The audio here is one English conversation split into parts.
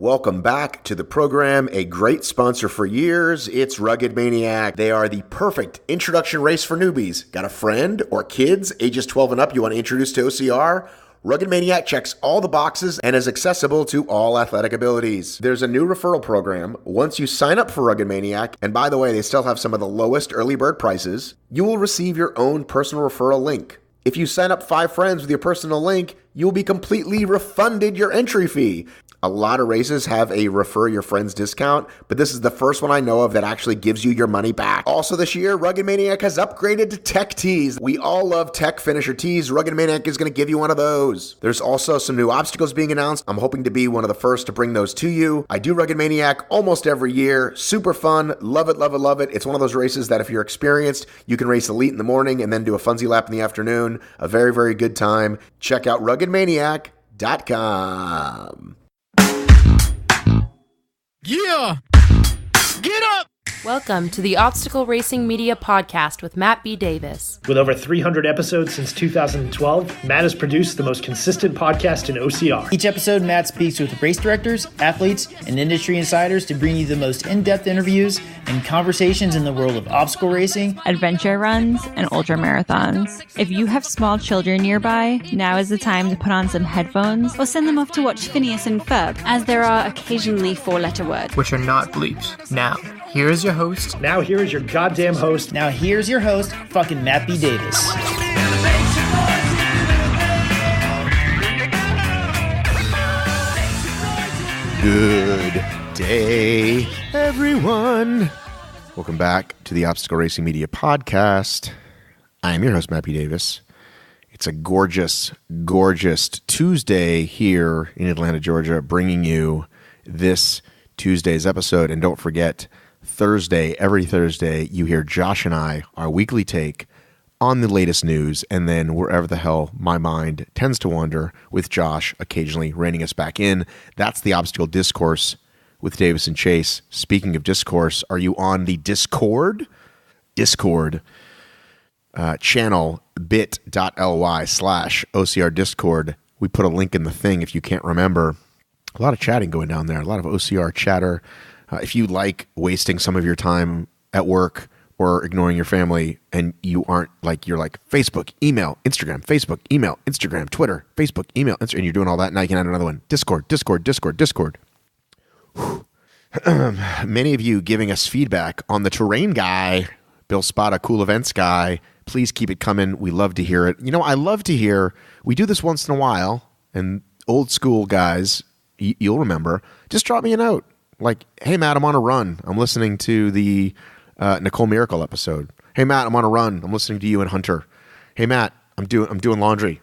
Welcome back to the program, a great sponsor for years. It's Rugged Maniac. They are the perfect introduction race for newbies. Got a friend or kids ages 12 and up you want to introduce to OCR? Rugged Maniac checks all the boxes and is accessible to all athletic abilities. There's a new referral program. Once you sign up for Rugged Maniac, and by the way, they still have some of the lowest early bird prices, you will receive your own personal referral link. If you sign up 5 friends with your personal link, you'll be completely refunded your entry fee. A lot of races have a refer your friends discount, but this is the first one I know of that actually gives you your money back. Also this year, Rugged Maniac has upgraded to tech tees. We all love tech finisher tees. Rugged Maniac is going to give you one of those. There's also some new obstacles being announced. I'm hoping to be one of the first to bring those to you. I do Rugged Maniac almost every year. Super fun. Love it, love it, love it. It's one of those races that if you're experienced, you can race elite in the morning and then do a funsy lap in the afternoon. A very, very good time. Check out ruggedmaniac.com. Yeah! Get up! Welcome to the Obstacle Racing Media Podcast with Matt B. Davis. With over 300 episodes since 2012, Matt has produced the most consistent podcast in OCR. Each episode, Matt speaks with race directors, athletes, and industry insiders to bring you the most in-depth interviews and conversations in the world of obstacle racing, adventure runs, and ultra marathons. If you have small children nearby, now is the time to put on some headphones or send them off to watch Phineas and Ferb, as there are occasionally 4-letter words, which are not bleeps. Now, here is your host. Now here is your goddamn host. Now here's your host, fucking Matt B. Davis. Good day, everyone. Welcome back to the Obstacle Racing Media Podcast. I am your host, Matt B. Davis. It's a gorgeous, gorgeous Tuesday here in Atlanta, Georgia, bringing you this Tuesday's episode. And don't forget, Thursday, every Thursday, you hear Josh and I, our weekly take on the latest news, and then wherever the hell my mind tends to wander, with Josh occasionally reining us back in. That's the Obstacle Discourse with Davis and Chase. Speaking of discourse, are you on the Discord channel, bit.ly/OCR Discord? We put a link in the thing if you can't remember. A lot of chatting going down there, a lot of OCR chatter. If you like wasting some of your time at work or ignoring your family, and you aren't like, you're like Facebook, email, Instagram, Facebook, email, Instagram, Twitter, Facebook, email, Instagram, and you're doing all that, now you can add another one. Discord. Many of you giving us feedback on the terrain guy, Bill Spada, cool events guy. Please keep it coming. We love to hear it. You know, I love to hear, we do this once in a while, and old school guys, you'll remember, just drop me a note. Like, hey, Matt, I'm on a run. I'm listening to the Nicole Mericle episode. Hey, Matt, I'm on a run. I'm listening to you and Hunter. Hey, Matt, I'm doing laundry.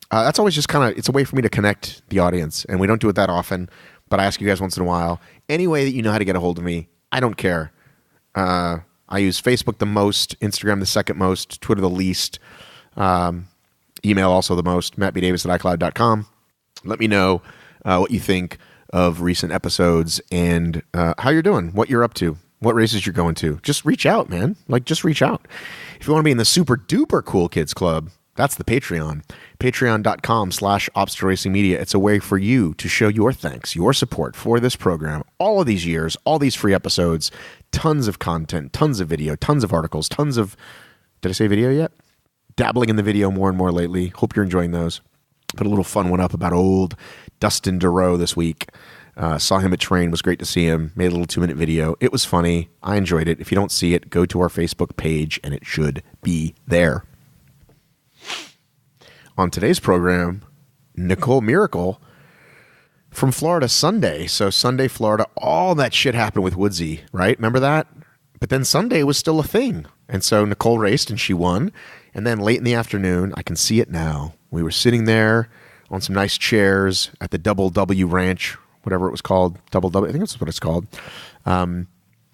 That's always just kind of, it's a way for me to connect the audience, and we don't do it that often, but I ask you guys once in a while. Any way that you know how to get a hold of me, I don't care. I use Facebook the most, Instagram the second most, Twitter the least, email also the most, mattbdavis@icloud.com. Let me know what you think of recent episodes and how you're doing, what you're up to, what races you're going to. Just reach out, man. Like, just reach out. If you want to be in the super duper cool kids club, that's the Patreon. Patreon.com/Obstacle Racing Media. It's a way for you to show your thanks, your support for this program, all of these years, all these free episodes, tons of content, tons of video, tons of articles, tons of, did I say video yet? Dabbling in the video more and more lately. Hope you're enjoying those. Put a little fun one up about old Dustin DeRoe this week. Saw him at Train. Was great to see him. Made a little 2-minute video. It was funny. I enjoyed it. If you don't see it, go to our Facebook page, and it should be there. On today's program, Nicole Mericle from Florida Sunday. So Sunday, Florida, all that shit happened with Woodsy, right? Remember that? But then Sunday was still a thing. And so Nicole raced, and she won. And then late in the afternoon, I can see it now, we were sitting there on some nice chairs at the Double W Ranch, whatever it was called. Double W, I think that's what it's called. And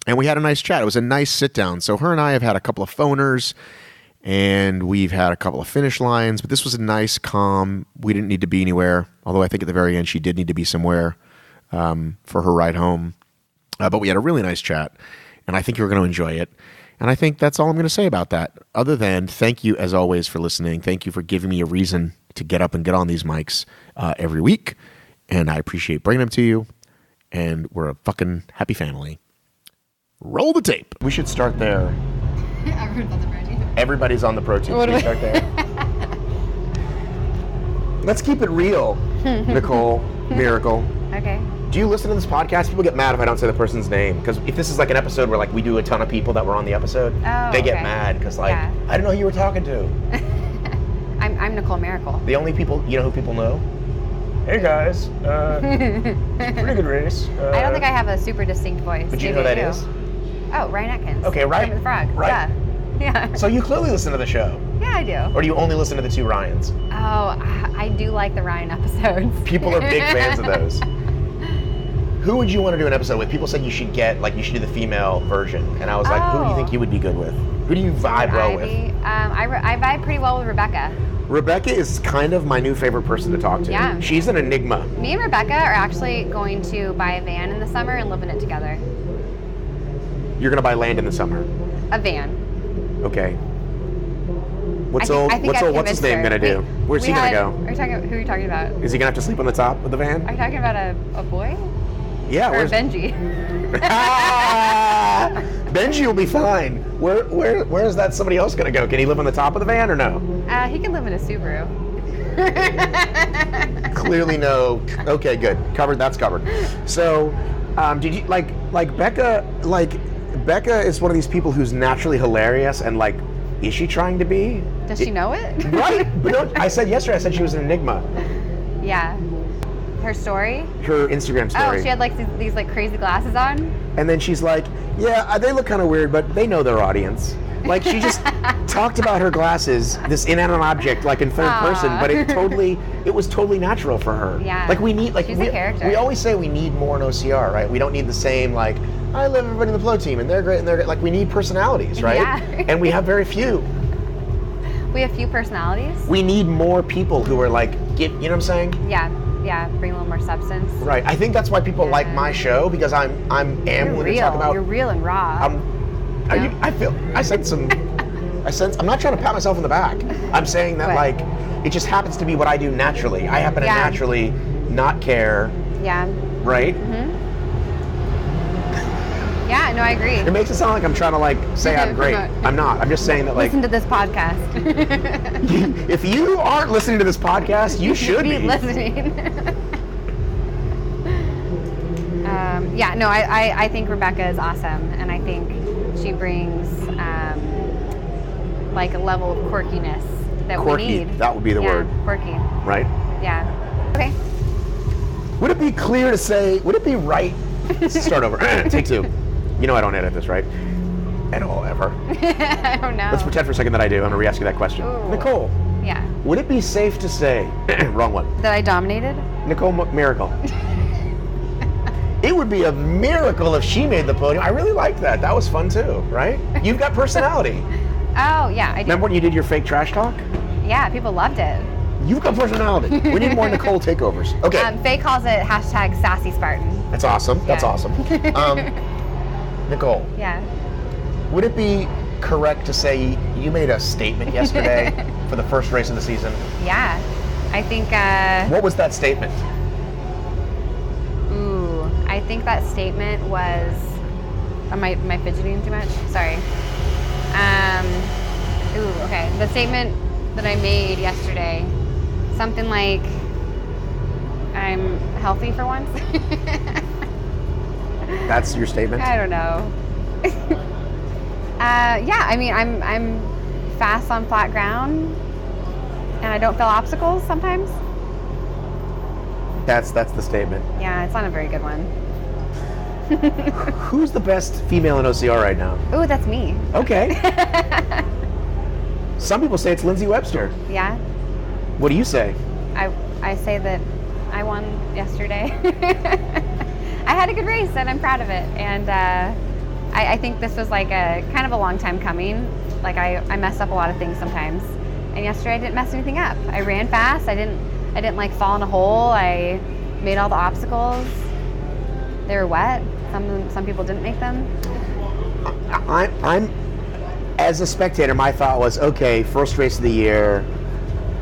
we had a nice chat. It was a nice sit down. So her and I have had a couple of phoners, and we've had a couple of finish lines, but this was a nice, calm, we didn't need to be anywhere. Although I think at the very end, she did need to be somewhere for her ride home. But we had a really nice chat, and I think you're going to enjoy it. And I think that's all I'm going to say about that. Other than thank you, as always, for listening. Thank you for giving me a reason to get up and get on these mics every week. And I appreciate bringing them to you. and we're a fucking happy family. Roll the tape. We should start there. Everybody's on the protein. Should we start there? Let's keep it real, Nicole Mericle. Okay. Do you listen to this podcast? People get mad if I don't say the person's name. Because if this is like an episode where like we do a ton of people that were on the episode, they get mad because like, I don't know who you were talking to. I'm Nicole Mericle. The only people, you know who people know? Hey guys, pretty good race. I don't think I have a super distinct voice. But you know who that is? Oh, Ryan Atkins. Okay, right. The Frog. Right. Yeah. So you clearly listen to the show. Yeah, I do. Or do you only listen to the two Ryans? Oh, I do like the Ryan episodes. People are big fans of those. Who would you want to do an episode with? People said you should do the female version. And I was like, who do you think you would be good with? Who do you vibe well with? I vibe pretty well with Rebecca. Rebecca is kind of my new favorite person to talk to. Yeah. She's an enigma. Me and Rebecca are actually going to buy a van in the summer and live in it together. You're going to buy land in the summer? A van. Okay. What's his name going to do? Where's he going to go? Who are you talking about? Is he going to have to sleep on the top of the van? Are you talking about a boy? Yeah. Or Benji? Benji will be fine. Where is that somebody else going to go? Can he live on the top of the van or no? He can live in a Subaru. Clearly no. Okay, good. That's covered. So, did you like Becca? Becca is one of these people who's naturally hilarious and like, is she trying to be? Does she know it? Right. But no, I said yesterday, she was an enigma. Yeah. Her story? Her Instagram story. Oh, she had like these like crazy glasses on? And then she's like, yeah, they look kind of weird, but they know their audience. Like she just talked about her glasses, this inanimate object, like in third person, but it was totally natural for her. Yeah. Like we need, she's a character. We always say we need more in OCR, right? We don't need the same like, I love everybody in the flow team and they're great and they're great. Like we need personalities, right? Yeah. And we have very few. We have few personalities? We need more people who are like, you know what I'm saying? Yeah, bring a little more substance. Right. I think that's why people like my show because I'm willing to talk about. You're real and raw. I'm not trying to pat myself on the back. I'm saying that like it just happens to be what I do naturally. I happen to naturally not care. Yeah. Right? Mm-hmm. Yeah, no, I agree. It makes it sound like I'm trying to like say I'm great. I'm not. I'm just saying that like listen to this podcast. If you aren't listening to this podcast, you should be listening. I think Rebecca is awesome, and I think she brings like a level of quirkiness that we need. That would be the word. Quirky. Right? Yeah. Okay. Would it be right? Start over. Take two. You know I don't edit this, right? At all, ever. I don't know. Let's pretend for a second that I do. I'm going to re-ask you that question. Ooh. Nicole. Yeah. Would it be safe to say, wrong one. That I dominated? Nicole Mericle. It would be a miracle if she made the podium. I really liked that. That was fun too, right? You've got personality. Oh, yeah, I do. Remember when you did your fake trash talk? Yeah, people loved it. You've got personality. We need more Nicole takeovers. Okay. Faye calls it #SassySpartan. That's awesome. That's Yeah. awesome. Nicole. Yeah. Would it be correct to say you made a statement yesterday for the first race of the season? Yeah. I think... What was that statement? I think that statement was... Am I fidgeting too much? Sorry. Okay. The statement that I made yesterday, something like, I'm healthy for once. That's your statement? I don't know. Yeah, I mean, I'm fast on flat ground, and I don't feel obstacles sometimes. That's the statement. Yeah, it's not a very good one. Who's the best female in OCR right now? Ooh, that's me. Okay. Some people say it's Lindsay Webster. Yeah. What do you say? I say that I won yesterday. I had a good race and I'm proud of it. And I think this was like a kind of a long time coming. Like I mess up a lot of things sometimes. And yesterday I didn't mess anything up. I ran fast. I didn't like fall in a hole. I made all the obstacles. They were wet. Some people didn't make them. I'm as a spectator, my thought was, okay, first race of the year,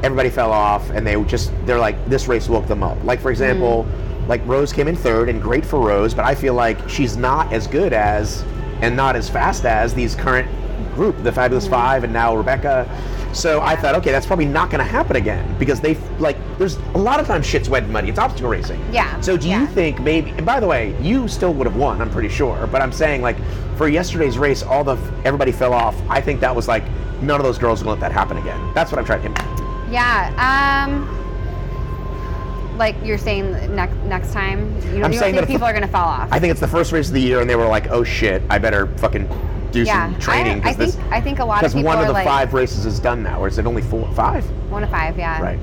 everybody fell off, and they're like, this race woke them up. Like for example, like Rose came in third, and great for Rose, but I feel like she's not as good as and not as fast as these current group, the Fabulous Five and now Rebecca. So I thought, okay, that's probably not going to happen again because there's a lot of times shit's wet and muddy. It's obstacle racing. Yeah. So do you think maybe, and by the way, you still would have won, I'm pretty sure, but I'm saying like for yesterday's race, everybody fell off. I think that was like, none of those girls are going to let that happen again. That's what I'm trying to hit. Yeah. Like you're saying next time, you don't think people are going to fall off? I think it's the first race of the year and they were like, oh shit, I better fucking do some training. I think a lot of people because one of the like, 5 races is done now, or is it only 4, 5? 1 of 5, yeah. Right.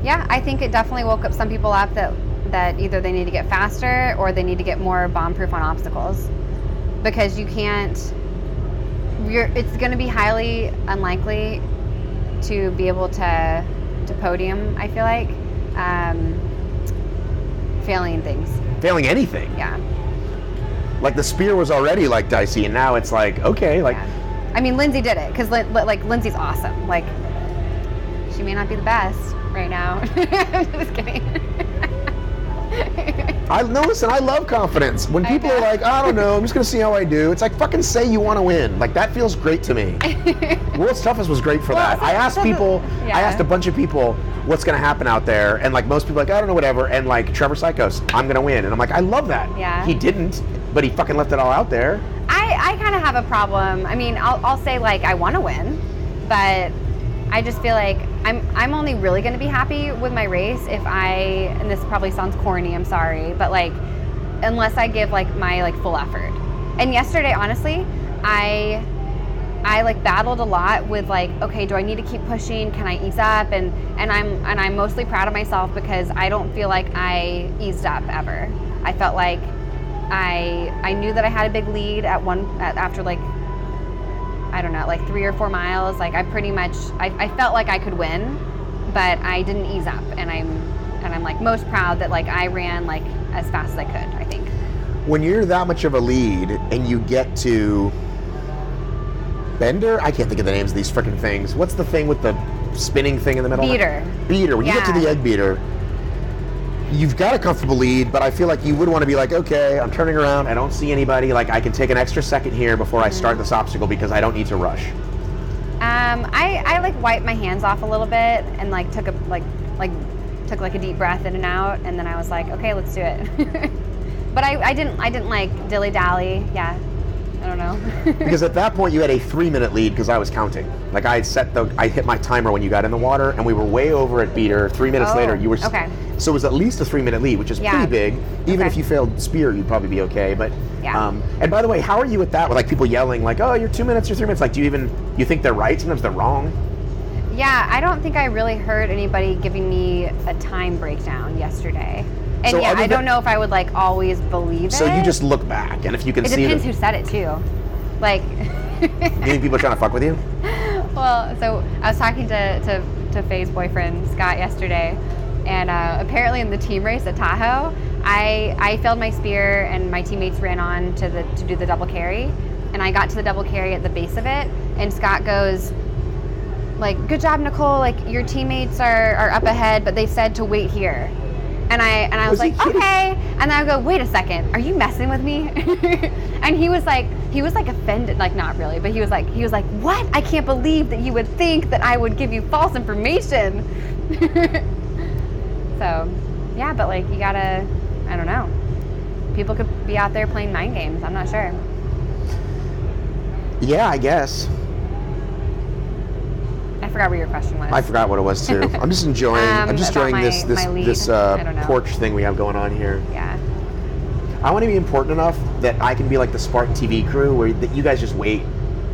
Yeah, I think it definitely woke up some people up that either they need to get faster or they need to get more bomb-proof on obstacles, because you can't. It's going to be highly unlikely to be able to podium. I feel like failing things. Failing anything. Yeah. Like the spear was already like dicey, and now it's like okay, like. Yeah. I mean, Lindsay did it because like Lindsay's awesome. Like, she may not be the best right now. Just kidding. Listen, I love confidence. When people are like, I don't know, I'm just gonna see how I do. It's like fucking say you want to win. Like that feels great to me. World's Toughest was great for that. I asked a bunch of people what's gonna happen out there, and like most people are like, I don't know, whatever. And like Trevor Psychos, I'm gonna win, and I'm like, I love that. Yeah. He didn't, but he fucking left it all out there. I kind of have a problem. I mean, I'll say like I want to win, but I just feel like I'm only really going to be happy with my race if and this probably sounds corny, I'm sorry, but like unless I give like my like full effort. And yesterday, honestly, I like battled a lot with like, okay, do I need to keep pushing? Can I ease up? And I'm mostly proud of myself because I don't feel like I eased up ever. I felt like I knew that I had a big lead after like, I don't know, like 3 or 4 miles. Like I pretty much, I felt like I could win, but I didn't ease up. And I'm like most proud that like I ran like as fast as I could, I think. When you're that much of a lead and you get to Bender, I can't think of the names of these freaking things. What's the thing with the spinning thing in the middle? Beater. When you get to the egg beater, you've got a comfortable lead, but I feel like you would want to be like, okay, I'm turning around, I don't see anybody, like I can take an extra second here before I start this obstacle because I don't need to rush. I like wiped my hands off a little bit and like took a deep breath in and out, and then I was like, okay, let's do it. But I didn't like dilly-dally. Yeah, I don't know. Because at that point you had a 3-minute lead because I was counting. Like I hit my timer when you got in the water, and we were way over at beater. 3 minutes later, you were. Okay. So it was at least a 3-minute lead, which is pretty big. Even if you failed spear, you'd probably be okay. But and by the way, how are you at that with like people yelling like, "Oh, you're 2 minutes, you're 3 minutes"? Like, do you think they're right? Sometimes they're wrong. Yeah, I don't think I really heard anybody giving me a time breakdown yesterday. And so I don't know if I would like always believe it. So you just look back, and if you can see it depends who said it too. Like, you think people are trying to fuck with you? Well, so I was talking to Faye's boyfriend Scott yesterday, and apparently in the team race at Tahoe, I failed my spear, and my teammates ran on to do the double carry, and I got to the double carry at the base of it, and Scott goes, like, "Good job, Nicole. Like your teammates are up ahead, but they said to wait here." And I was like, okay. And then I go, wait a second, are you messing with me? And he was like offended, like not really, but he was like, what? I can't believe that you would think that I would give you false information. So, yeah, but like you gotta, I don't know. People could be out there playing mind games. I'm not sure. Yeah, I guess. I forgot what your question was. I forgot what it was too. I'm just enjoying. This porch thing we have going on here. Yeah. I want to be important enough that I can be like the Spartan TV crew, where that you guys just wait,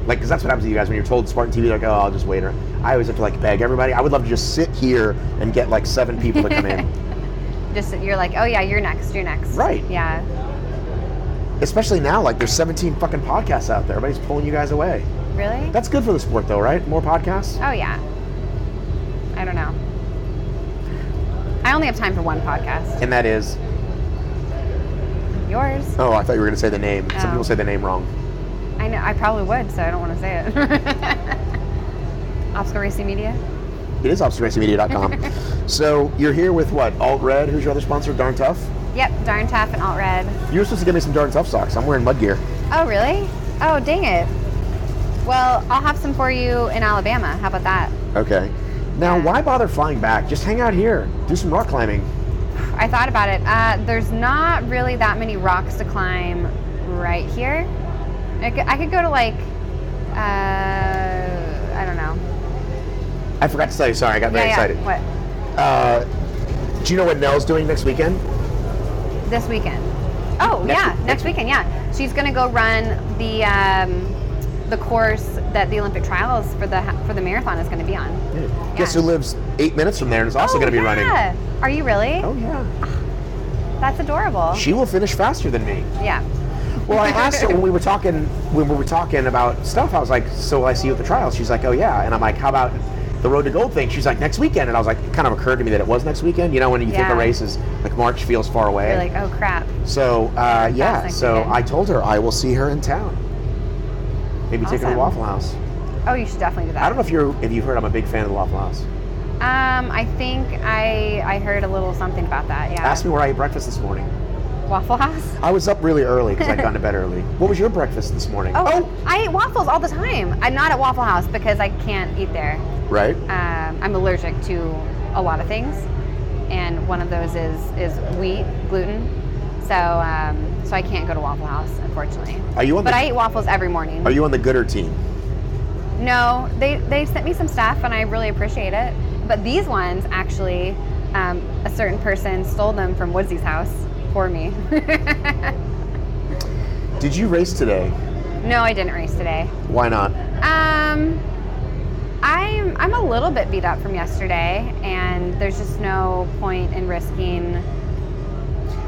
like, because that's what happens to you guys when you're told Spartan TV, like, oh, I'll just wait. Or I always have to like beg everybody. I would love to just sit here and get like 7 people to come in. You're like, oh yeah, you're next. Right. Yeah. Especially now, like there's 17 fucking podcasts out there. Everybody's pulling you guys away. Really? That's good for the sport though, right? More podcasts? Oh yeah. I don't know. I only have time for one podcast. And that is? Yours. Oh, I thought you were going to say the name. Some people say the name wrong. I know. I probably would, so I don't want to say it. Obstacle Racing Media? It is obstacleracingmedia.com. So you're here with what? Alt Red? Who's your other sponsor? Darn Tough? Yep, Darn Tough and Alt Red. You were supposed to give me some Darn Tough socks. I'm wearing mud gear. Oh, really? Oh, dang it. Well, I'll have some for you in Alabama. How about that? Okay. Now, why bother flying back? Just hang out here. Do some rock climbing. I thought about it. There's not really that many rocks to climb right here. I could go to like, I don't know. I forgot to tell you. Sorry, I got very excited. What? Do you know what Nell's doing next weekend? This weekend. Oh, next weekend, yeah. She's going to go run the course that the Olympic trials for the marathon is going to be on. Yeah. Guess who lives 8 minutes from there and is also going to be running? Are you really? Oh, yeah. That's adorable. She will finish faster than me. Yeah. Well, I asked her when we were talking about stuff, I was like, so will I see you at the trials? She's like, oh, yeah. And I'm like, how about the Road to Gold thing? She's like, next weekend. And I was like, it kind of occurred to me that it was next weekend. You know, when you think a race is like March feels far away. You're like, oh, crap. So, so I told her I will see her in town. Maybe take her to Waffle House. Oh, you should definitely do that. I don't know if you've heard, I'm a big fan of the Waffle House. I think I heard a little something about that, yeah. Ask me where I ate breakfast this morning. Waffle House? I was up really early because I'd gone to bed early. What was your breakfast this morning? Oh, I eat waffles all the time. I'm not at Waffle House because I can't eat there. Right. I'm allergic to a lot of things, and one of those is wheat, gluten. So I can't go to Waffle House, unfortunately. But I eat waffles every morning. Are you on the Gooder team? No, they sent me some stuff, and I really appreciate it. But these ones, actually, a certain person stole them from Woodsy's house for me. Did you race today? No, I didn't race today. Why not? I'm a little bit beat up from yesterday, and there's just no point in risking.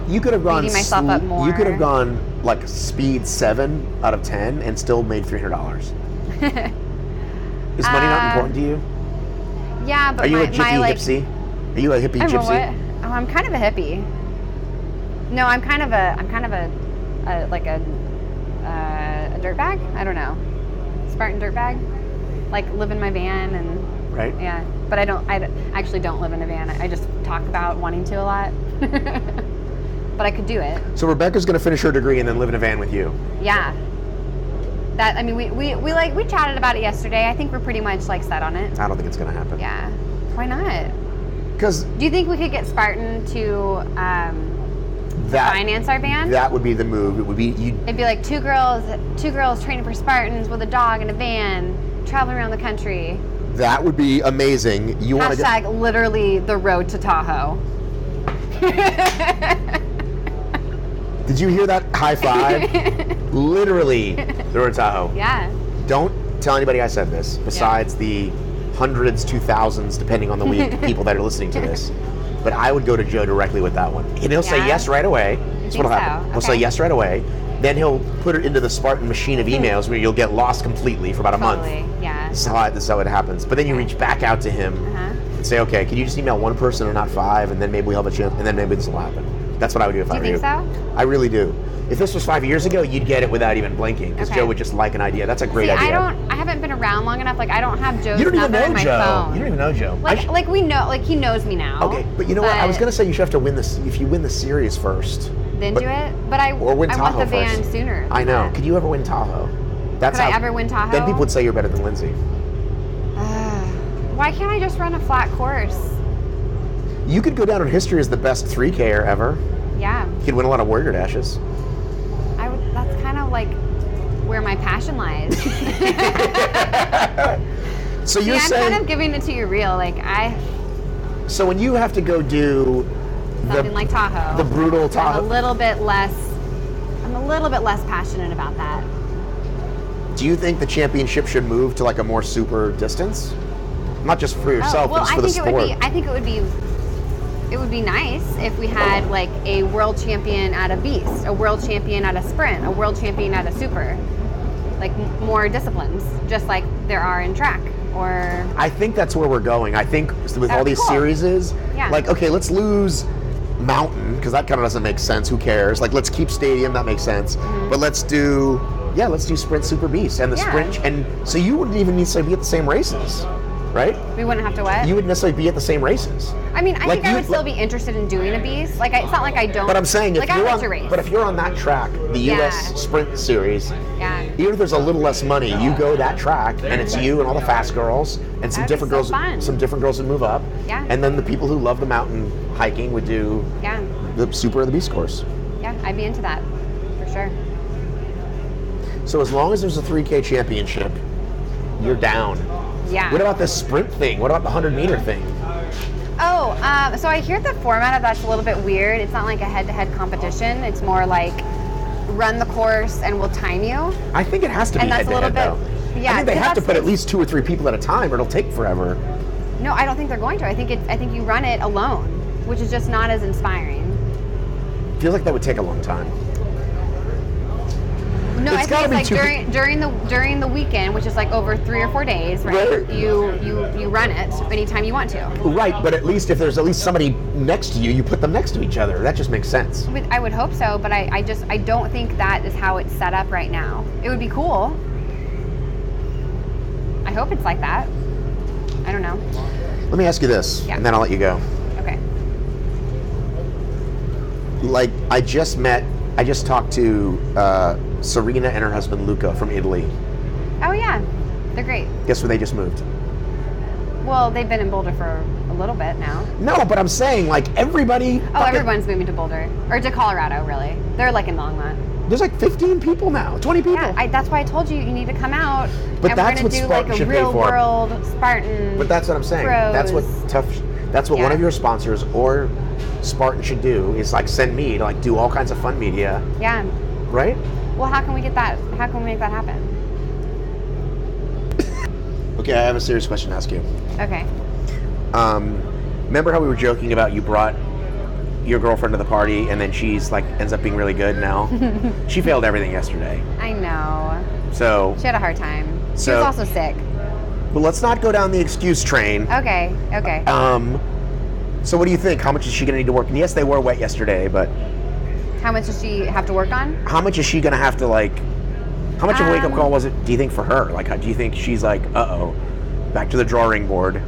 You could have gone beating myself up more. You could have gone like speed 7 out of 10 and still made $300. Is money not important to you? Yeah, but are you a gypsy? Are you a hippie gypsy? What? Oh, I'm kind of a hippie. No, I'm kind of a dirtbag. I don't know, Spartan dirtbag. Like live in my van and right. Yeah, but I actually don't live in a van. I just talk about wanting to a lot. But I could do it. So Rebecca's going to finish her degree and then live in a van with you. Yeah. That, I mean, we chatted about it yesterday. I think we're pretty much like set on it. I don't think it's going to happen. Yeah. Why not? Because. Do you think we could get Spartan to finance our van? That would be the move. It would be It'd be like two girls training for Spartans with a dog and a van, traveling around the country. That would be amazing. You want to literally the road to Tahoe. Did you hear that high five? Literally, the road to Tahoe. Yeah. Don't tell anybody I said this, besides the hundreds to thousands, depending on the week, people that are listening to this. But I would go to Joe directly with that one. And he'll say yes right away. That's what'll happen. Okay. He'll say yes right away. Then he'll put it into the Spartan machine of emails where you'll get lost completely for about a month. Yeah. This is how it happens. But then you reach back out to him and say, okay, can you just email one person and not 5, and then maybe we'll have a chance, and then maybe this will happen. That's what I would do if I were you. Do you think so? I really do. If this was 5 years ago, you'd get it without even blinking, because Joe would just like an idea. That's a great idea. I haven't been around long enough. Like, I don't have Joe's number in my phone. You don't even know Joe. Like we know, like he knows me now. Okay, but you know what? I was going to say you should have to win this. If you win the series first. Then do it. But I want the van sooner. I know. Could you ever win Tahoe? Could I ever win Tahoe? Then people would say you're better than Lindsay. Why can't I just run a flat course? You could go down in history as the best 3K-er ever. Yeah. You could win a lot of Warrior Dashes. That's kind of like where my passion lies. So you're saying I'm kind of giving it to you real. So when you have to go do something like Tahoe, the brutal Tahoe, I'm a little bit less passionate about that. Do you think the championship should move to like a more super distance? Not just for yourself, but just for the sport. I think it would be nice if we had like a world champion at a beast, a world champion at a sprint, a world champion at a super, like more disciplines, just like there are in track. Or I think that's where we're going. I think with all these series like, okay, let's lose mountain, because that kind of doesn't make sense. Who cares? Like, let's keep stadium, that makes sense. But let's do sprint super beast and the sprint, and so you wouldn't even need to be at the same races. right? We wouldn't have to what? You wouldn't necessarily be at the same races. I mean, I think I would still be interested in doing a beast. Like, it's not like I don't. But I'm saying, if I you're like to race. But if you're on that track, the U.S. Sprint Series, even if there's a little less money, you go that track, and it's you and all the fast girls, and some different girls. Some different girls would move up, and then the people who love the mountain hiking would do the Super or the Beast course. Yeah, I'd be into that for sure. So as long as there's a 3K championship, you're down. Yeah. What about the sprint thing? What about the 100-meter thing? Oh, so I hear the format of that's a little bit weird. It's not like a head-to-head competition. It's more like run the course and we'll time you. I think it has to be head-to-head, though. Yeah, I think they have to put at least 2 or 3 people at a time, or it'll take forever. No, I don't think they're going to. I think you run it alone, which is just not as inspiring. Feels like that would take a long time. No, I think it's like during the weekend, which is like over 3 or 4 days, right? You run it anytime you want to. Right, but at least if there's at least somebody next to you, you put them next to each other. That just makes sense. I would hope so, but I don't think that is how it's set up right now. It would be cool. I hope it's like that. I don't know. Let me ask you this, and then I'll let you go. Okay. Like, I just talked to Serena and her husband Luca from Italy. Oh yeah, they're great. Guess where they just moved? Well, they've been in Boulder for a little bit now. No, but I'm saying, like, everybody... Oh, everyone's moving to Boulder. Or to Colorado, really. They're like in Longmont. There's like 15 people now, 20 people. Yeah, that's why I told you need to come out. But and that's we're going to do Spartan like a real world Spartan. But that's what I'm saying. Pros. That's what one of your sponsors or Spartan should do, is like send me to like do all kinds of fun media. Yeah. Right? Well, how can we get that? How can we make that happen? Okay, I have a serious question to ask you. Okay. Remember how we were joking about you brought your girlfriend to the party and then she's like ends up being really good now? She failed everything yesterday. I know. So she had a hard time. She was also sick. But let's not go down the excuse train. Okay. So what do you think? How much is she going to need to work? And yes, they were wet yesterday, but how much does she have to work on? How much is she going to have to how much of a wake-up call was it, do you think, for her? Like, do you think she's like, uh-oh, back to the drawing board?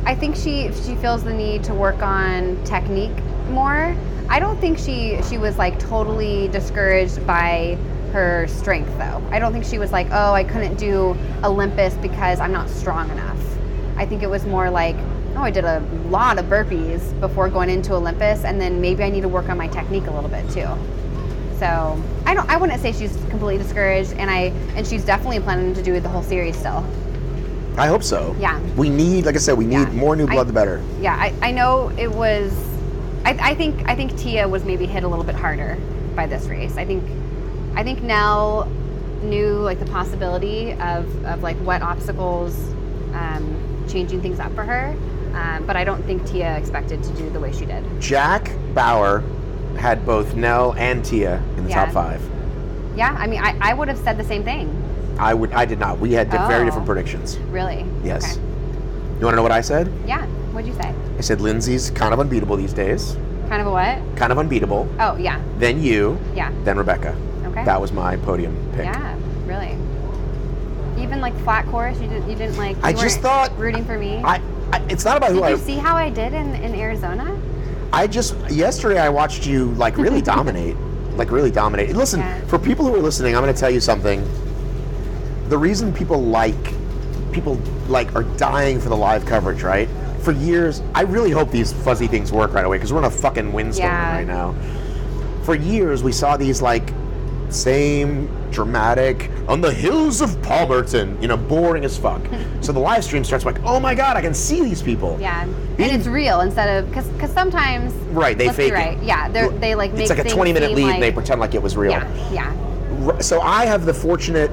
I think she feels the need to work on technique more. I don't think she was like totally discouraged by her strength though. I don't think she was like, oh, I couldn't do Olympus because I'm not strong enough. I think it was more like, oh, I did a lot of burpees before going into Olympus, and then maybe I need to work on my technique a little bit too. So I wouldn't say she's completely discouraged, and she's definitely planning to do the whole series still. I hope so. Yeah. We need, like I said, need more new blood, the better. Yeah, I know it was. I think Tia was maybe hit a little bit harder by this race. I think Nell knew like the possibility of like wet obstacles changing things up for her, but I don't think Tia expected to do the way she did. Jack Bauer had both Nell and Tia in the top 5. Yeah, I mean, I would have said the same thing. I did not. We had very different predictions. Really? Yes. Okay. You want to know what I said? Yeah. What'd you say? I said Lindsay's kind of unbeatable these days. Kind of a what? Kind of unbeatable. Oh, yeah. Then you. Yeah. Then Rebecca. Okay. That was my podium pick. Yeah, really. Even like flat course, you didn't like. I just thought rooting for me. It's not about who I. Did you see how I did in Arizona? Yesterday I watched you like really dominate, Listen, for people who are listening, I'm going to tell you something. The reason people are dying for the live coverage, right? For years, I really hope these fuzzy things work right away because we're in a fucking windstorm right now. For years, we saw these like same dramatic on the hills of Palmerton, boring as fuck. So the live stream starts like, oh my god, I can see these people. Yeah, and it's real instead of because sometimes they fake it. Yeah, they like make it's like a 20-minute lead and they pretend like it was real. Yeah. So I have the fortunate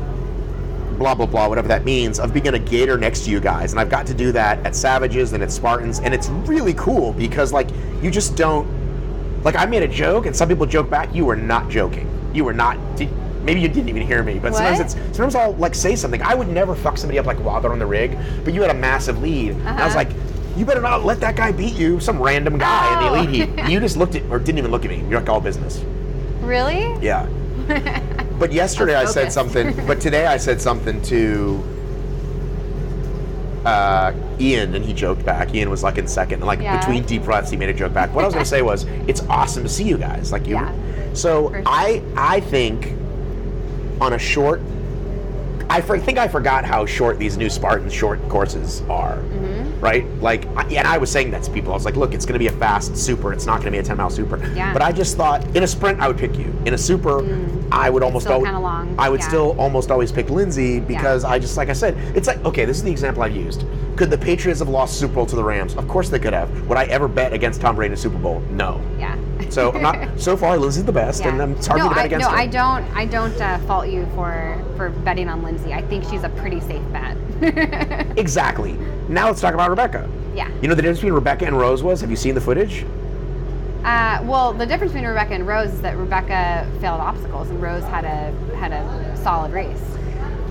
blah blah blah whatever that means of being a gator next to you guys, and I've got to do that at Savages and at Spartans, and it's really cool because like you just don't like I made a joke and some people joke back. You were not joking. You were not. Maybe you didn't even hear me, but sometimes I'll like say something. I would never fuck somebody up like while they're on the rig, but you had a massive lead. And I was like, you better not let that guy beat you, some random guy in the elite heat. You just looked at or didn't even look at me. You're like all business. Really? Yeah. But yesterday I said focused. something. But today I said something to Ian, and he joked back. Ian was like in second, and like Yeah. between deep breaths, he made a joke back. What I was going to say was, it's awesome to see you guys. Like you. Yeah. So For sure. I think on a short. I think I forgot how short these new Spartan short courses are, right? Like, and I was saying that to people. I was like, look, it's going to be a fast super. It's not going to be a 10-mile super. Yeah. But I just thought, in a sprint, I would pick you. In a super, I would almost still kinda long. I would Yeah. still almost always pick Lindsay because I just, like I said, it's like, okay, this is the example I've used. Could the Patriots have lost Super Bowl to the Rams? Of course they could have. Would I ever bet against Tom Brady in a Super Bowl? No. Yeah. So I'm not. So far, Lindsay's the best, and it's hard to bet against her. I don't fault you for betting on Lindsay. I think she's a pretty safe bet. Exactly. Now let's talk about Rebecca. Yeah. You know the difference between Rebecca and Rose was? Have you seen the footage? Well, the difference between Rebecca and Rose is that Rebecca failed obstacles and Rose had a solid race.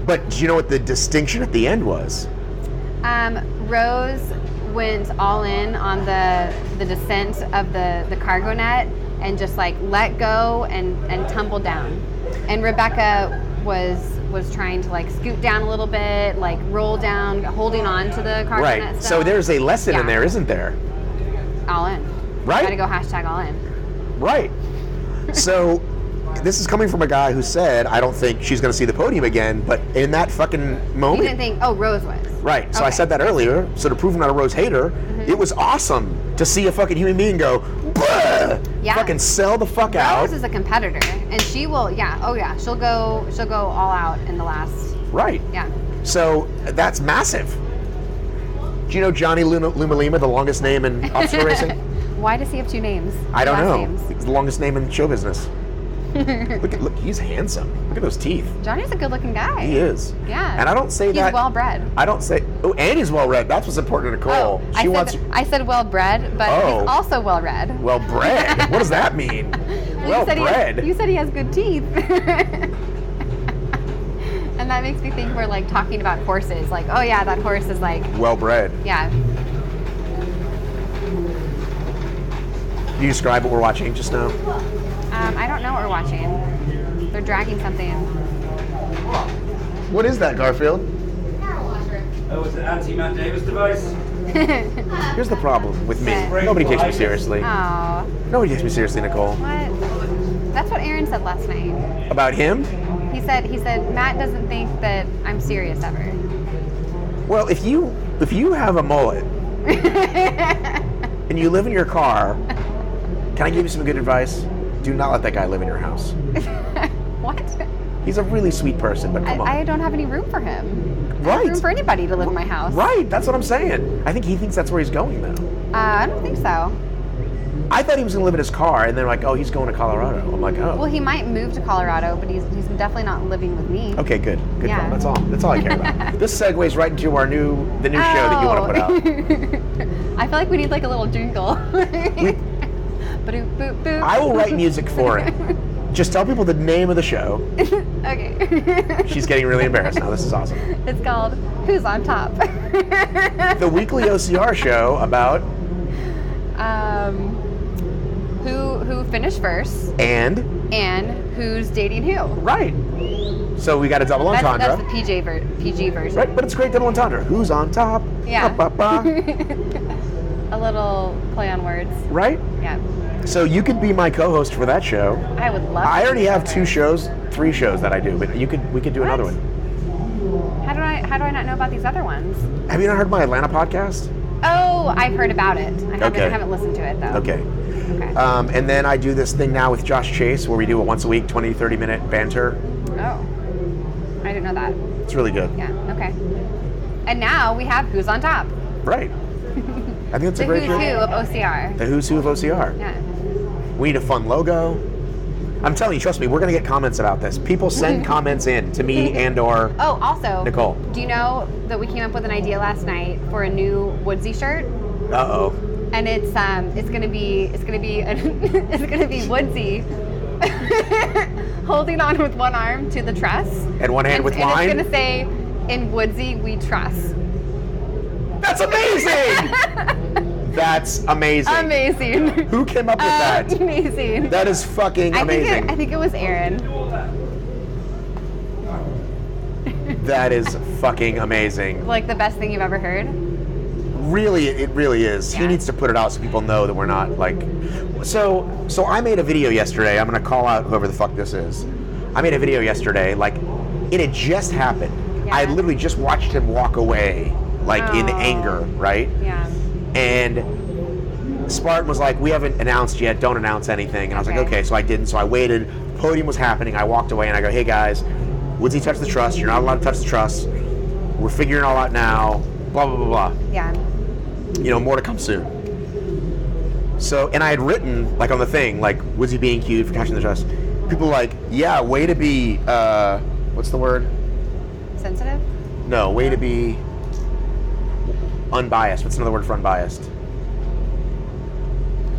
But do you know what the distinction at the end was? Rose went all in on the descent of the cargo net and just like let go and tumble down. And Rebecca was trying to like scoot down a little bit, like roll down, holding on to the cargo net Right. still. So there's a lesson in Yeah. there, isn't there? All in. Right. Gotta go hashtag all in. Right. So this is coming from a guy who said, I don't think she's going to see the podium again, but in that fucking You moment. didn't think, oh, Rose was. Right. So I Okay. said that earlier. So to prove I'm not a Rose hater, it was awesome to see a fucking human being go, "Bleh!" Yeah. Fucking sell the fuck out. Rose is a competitor, and she will. Yeah. Oh yeah. She'll go all out in the last. Right. Yeah. So that's massive. Do you know Johnny Luma Lima, the longest name in obstacle racing? Why does he have two names? I don't Last know. names? It's the longest name in show business. Look, he's handsome. Look at those teeth. Johnny's a good-looking guy. He is. Yeah. And I don't say that. He's well-bred. I don't say. Oh, and he's well read. That's what's important to Nicole. She wants. I said well-bred, but Oh. he's also well-read. Well bred. What does that mean? Well bred. You said he has good teeth. And that makes me think we're like talking about horses. Like, oh yeah, that horse is like, Well bred. yeah. Can you describe what we're watching just now? I don't know what we're watching. They're dragging something. What is that, Garfield? Oh, it's an anti-Matt Davis device. Here's the problem with me. What? Nobody takes me seriously. Oh, Nobody takes me seriously, Nicole. what? That's what Aaron said last night. About him? He said Matt doesn't think that I'm serious ever. Well, if you have a mullet and you live in your car, can I give you some good advice? Do not let that guy live in your house. What? He's a really sweet person, but come on. I don't have any room for him. I Right. have room for anybody to live in my house. Right, that's what I'm saying. I think he thinks that's where he's going, though. I don't think so. I thought he was going to live in his car, and they're like, oh, he's going to Colorado. I'm like, oh. Well, he might move to Colorado, but he's definitely not living with me. Okay, good. Good Yeah. call. That's all I care about. This segues right into the new show that you want to put out. I feel like we need like a little jingle. Ba-doop, boop, boop. I will write music for it. Just tell people the name of the show. Okay. She's getting really embarrassed now. This is awesome. It's called Who's on Top? The weekly OCR show about Who finished first and who's dating who. right. So we got a double That's entendre. the PG version. Right, but it's a great double entendre. Who's on top? Yeah. Ba, ba, ba. A little play on words. Right? Yeah. So you could be my co-host for that show. I would love I to already do have that. 3 shows that I do, but we could do another one. How do I not know about these other ones? Have you not heard my Atlanta podcast? Oh, I've heard about it. I Okay. haven't listened to it though. Okay. Okay. And then I do this thing now with Josh Chase where we do a once a week 20-30 minute banter. Oh. I didn't know that. It's really good. Yeah, okay. And now we have Who's on Top. Right. I think it's The a great who's show. who of OCR. The who's who of OCR. Yeah. We need a fun logo. I'm telling you, trust me, we're going to get comments about this. People send comments in to me and or Oh, also, Nicole. do you know that we came up with an idea last night for a new Woodsy shirt? Uh-oh. And it's gonna be Woodsy holding on with one arm to the truss. And one hand with wine? And it's gonna say, "In Woodsy we trust." That's amazing! That's amazing. Amazing. Who came up with that? Amazing. That is fucking amazing. I think it was Aaron. That is fucking amazing. Like the best thing you've ever heard? Really, it really is. Yeah. He needs to put it out so people know that we're not like. So I made a video yesterday. I'm gonna call out whoever the fuck this is. I made a video yesterday. Like, it had just happened. Yeah. I literally just watched him walk away, like in anger, right? Yeah. And Spartan was like, "We haven't announced yet. Don't announce anything." And I was like, "Okay." So I didn't. So I waited. Podium was happening. I walked away and I go, "Hey guys, Woodsy touched the truss. You're not allowed to touch the truss. We're figuring it all out now. Blah blah blah blah." Yeah. You know, more to come soon. So, and I had written, like on the thing, like, was he being cued for touching the truss? People were like, yeah, way to be, what's the word? Sensitive? No, way to be unbiased. What's another word for unbiased?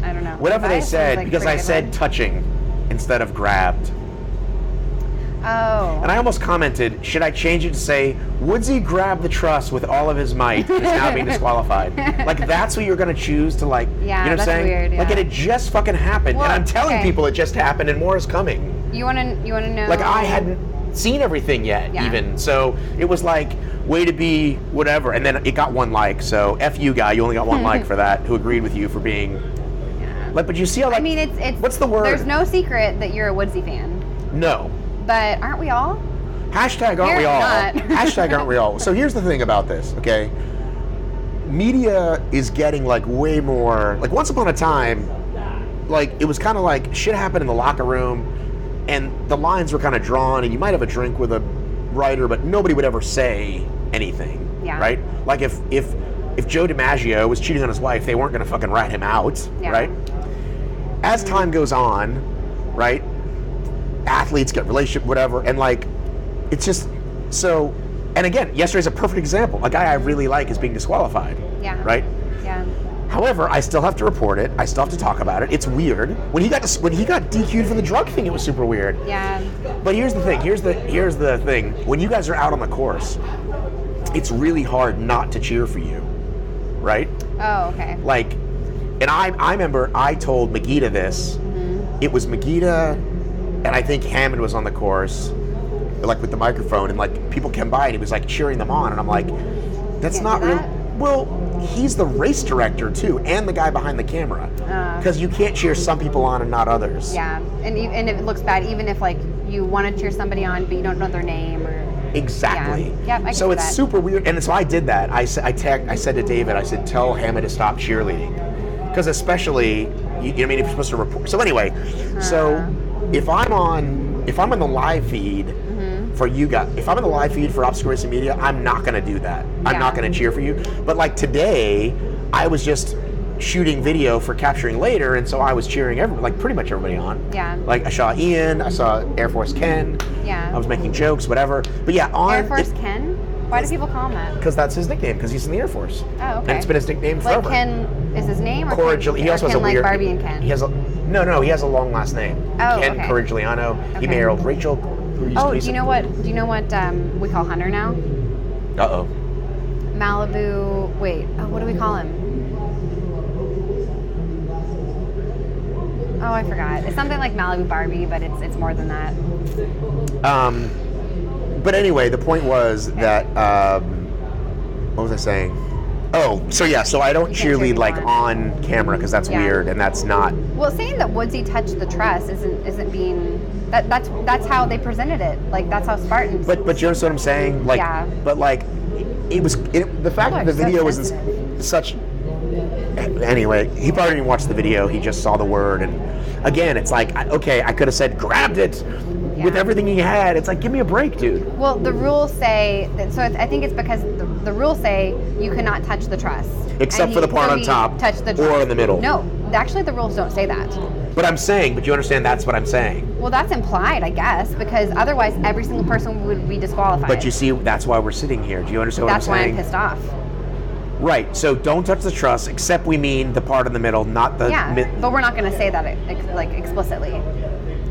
I don't know. Whatever they Bias said, is, like, because I said forgiven. touching instead of grabbed. Oh. And I almost commented, should I change it to say, Woodsy grabbed the truss with all of his might and is now being disqualified? Like, that's what you're going to choose to, like, Yeah, you know what I'm that's saying? weird, yeah. Like, it had just fucking happened. Well, and I'm telling okay. people it just happened and more is coming. You wanna know? Like, I hadn't seen everything yet, Yeah. even. So it was like, way to be whatever. And then it got 1 like. So F you, guy. You only got 1 like for that, who agreed with you for being. Yeah. Like, but you see how, like, I mean, it's. what's the word? There's no secret that you're a Woodsy fan, No. but aren't we all? Hashtag aren't we all? Not. Hashtag aren't we all? So here's the thing about this, okay? Media is getting like way more, like once upon a time, like it was kind of like shit happened in the locker room and the lines were kind of drawn and you might have a drink with a writer, but nobody would ever say anything, Yeah. right? Like if Joe DiMaggio was cheating on his wife, they weren't gonna fucking rat him out, Yeah. right? As time goes on, right? Athletes get relationship, whatever, and like, it's just so. And again, yesterday's a perfect example. A guy I really like is being disqualified. Yeah. Right. Yeah. However, I still have to report it. I still have to talk about it. It's weird. When he got DQ'd for the drug thing, it was super weird. Yeah. But here's the thing. Here's the thing. When you guys are out on the course, it's really hard not to cheer for you, right? Oh, okay. Like, and I remember I told Megita this. Mm-hmm. It was Megita, and I think Hammond was on the course, like with the microphone, and like people came by and he was like cheering them on, and I'm like, that's Can't not do real. that? Well, he's the race director too, and the guy behind the camera, because you can't cheer some people on and not others. Yeah, and it looks bad even if like you want to cheer somebody on, but you don't know their name or. Exactly. Yeah, I can so see it's that. super weird, and so I did that. I said to David, I said, tell Hammond to stop cheerleading, because especially, you know what I mean, if you're supposed to report. So anyway, so if I'm on the live feed for you guys, if I'm in the live feed for Obstacle Racing Media, I'm not gonna do that. I'm Yeah. not gonna cheer for you. But like today, I was just shooting video for Capturing Later, and so I was cheering pretty much everybody on. Yeah. Like I saw Ian, I saw Air Force Ken. Yeah. I was making jokes, whatever. But yeah, on Air Force Ken? Why do people call him that? because that's his nickname, because he's in the Air Force. Oh, okay. And it's been his nickname Like forever. Ken is his name, or Corrigill- he also or has a Ken like weird. Barbie and Ken? He has he has a long last name. Oh, Ken okay. Corrigigliano. He Okay. married Rachel. Who used to Oh, be do you know what we call Hunter now? Uh-oh. Malibu. Wait. Oh, what do we call him? Oh, I forgot. It's something like Malibu Barbie, but it's more than that. But anyway, the point was that what was I saying? Oh, so yeah, so I don't You can't cheer cheerlead like people on camera because that's Yeah. weird and that's not. Well, saying that Woodsy touched the truss isn't being that's how they presented it. Like that's how Spartans. But you understand what I'm saying? Like, Yeah. But like, the fact that the so video was sensitive. such. Anyway, he probably didn't watch the video. He just saw the word, and again, it's like, okay, I could have said grabbed it with Yeah. everything he had. It's like, give me a break, dude. Well, the rules say that. So I think it's because the rules say you cannot touch the truss. Except for the part on he top touched the or truss. in the middle. No, actually, the rules don't say that. But I'm saying, but you understand that's what I'm saying. Well, that's implied, I guess, because otherwise every single person would be disqualified. But you see, that's why we're sitting here. Do you understand That's what I'm why saying? I'm pissed off. Right. So don't touch the truss, except we mean the part in the middle, not the. Yeah, but we're not going to say that explicitly.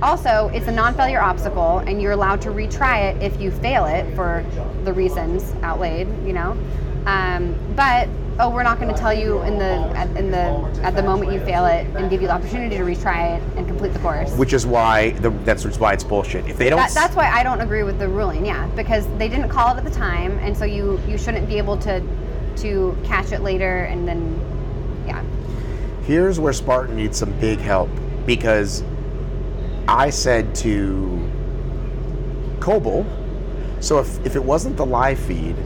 Also, it's a non-failure obstacle, and you're allowed to retry it if you fail it for the reasons outlaid. You know, But we're not going to tell you at the moment you fail it and give you the opportunity to retry it and complete the course. Which is why that's why it's bullshit. If they don't, that's why I don't agree with the ruling. Yeah, because they didn't call it at the time, and so you shouldn't be able to catch it later, and then yeah. Here's where Spartan needs some big help, because I said to Coble, so if it wasn't the live feed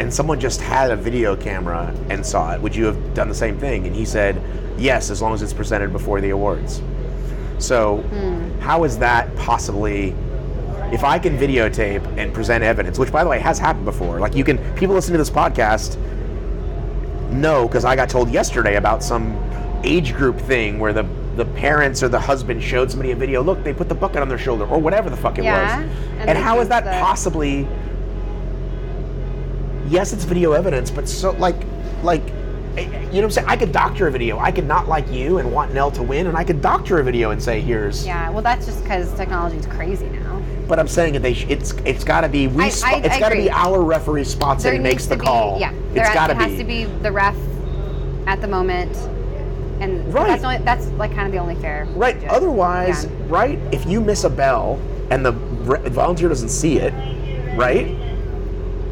and someone just had a video camera and saw it, would you have done the same thing? And he said, yes, as long as it's presented before the awards. So how is that possibly, if I can videotape and present evidence, which by the way has happened before, like people listen to this podcast know, because I got told yesterday about some age group thing where the parents or the husband showed somebody a video, look, they put the bucket on their shoulder, or whatever the fuck it was. And how is that possibly, yes, it's video evidence, but so like, you know what I'm saying? I could doctor a video. I could not like you and want Nell to win, and I could doctor a video and say, here's. Yeah, well, that's just because technology is crazy now. But I'm saying it's got to be it's got to be our referee spots and makes the call. Yeah, it has to be the ref at the moment, and right. That's like kind of the only fair. Right. Otherwise, right? If you miss a bell and the volunteer doesn't see it, right?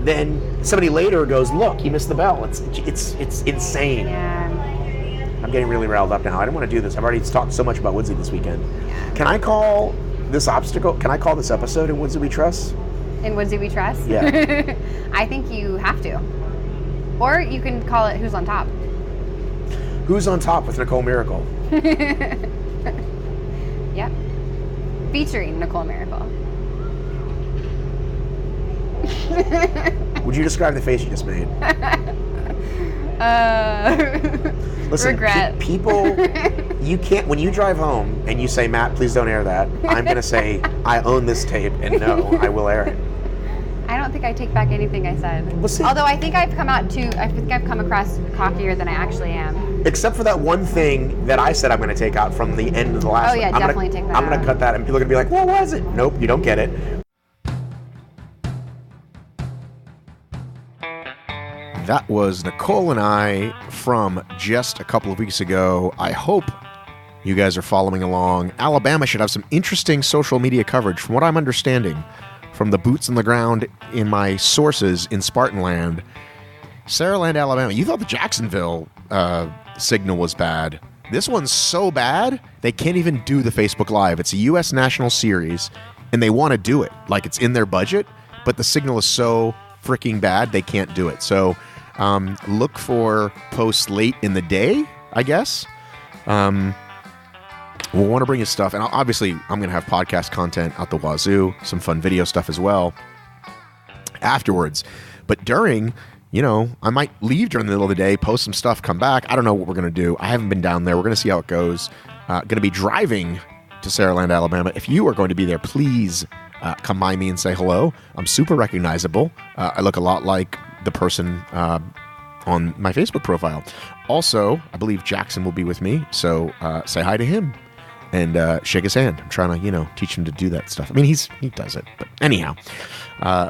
Then somebody later goes, look, he missed the bell. It's insane. Yeah. I'm getting really riled up now. I don't want to do this. I've already talked so much about Woodsy this weekend. Yeah. Can I call this obstacle? Can I call this episode In Woodsy We Trust? In Woodsy We Trust? Yeah. I think you have to. Or you can call it Who's on Top. Who's on Top with Nicole Mericle? Yep. Featuring Nicole Mericle. Would you describe the face you just made? Listen, regret. People, you can't, when you drive home and you say, Matt, please don't air that, I'm going to say, I own this tape, and no, I will air it. I don't think I take back anything I said. Well, although I think I've come across cockier than I actually am. Except for that one thing that I said I'm going to take out from the end of the last one. Oh yeah, definitely take that out. I'm going to cut that, and people are going to be like, what was it? Nope, you don't get it. That was Nicole and I from just a couple of weeks ago. I hope you guys are following along. Alabama should have some interesting social media coverage, from what I'm understanding, from the boots on the ground in my sources in Spartan land. Saraland, Alabama. You thought the Jacksonville signal was bad. This one's so bad, they can't even do the Facebook Live. It's a U.S. national series, and they want to do it. Like, it's in their budget, but the signal is so freaking bad, they can't do it. So look for posts late in the day, I guess. We'll want to bring you stuff, and obviously I'm going to have podcast content out the wazoo, some fun video stuff as well afterwards. But during, I might leave during the middle of the day, post some stuff, come back. I don't know what we're going to do. I haven't been down there. We're going to see how it goes. Going to be driving to Saraland, Alabama. If you are going to be there, please come by me and say hello. I'm super recognizable. I look a lot like the person on my Facebook profile. Also, I believe Jackson will be with me, so say hi to him and shake his hand. I'm trying to, teach him to do that stuff. I mean, he does it, but anyhow,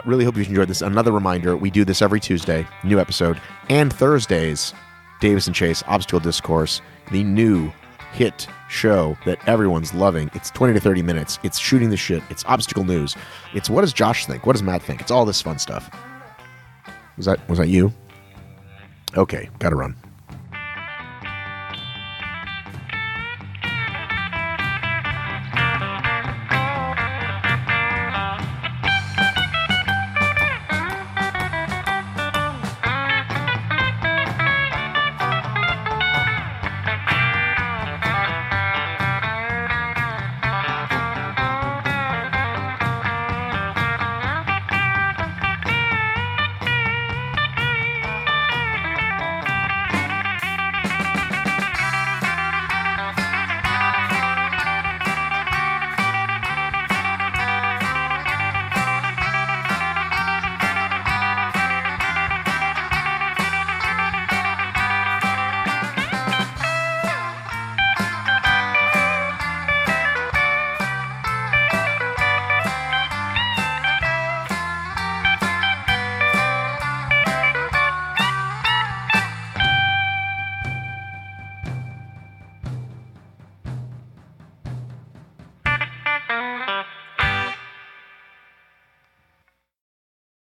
really hope you enjoyed this. Another reminder, we do this every Tuesday, new episode, and Thursdays, Davis and Chase, Obstacle Discourse, the new hit show that everyone's loving. It's 20 to 30 minutes. It's shooting the shit. It's obstacle news. It's what does Josh think? What does Matt think? It's all this fun stuff. Was that you? Okay, gotta run.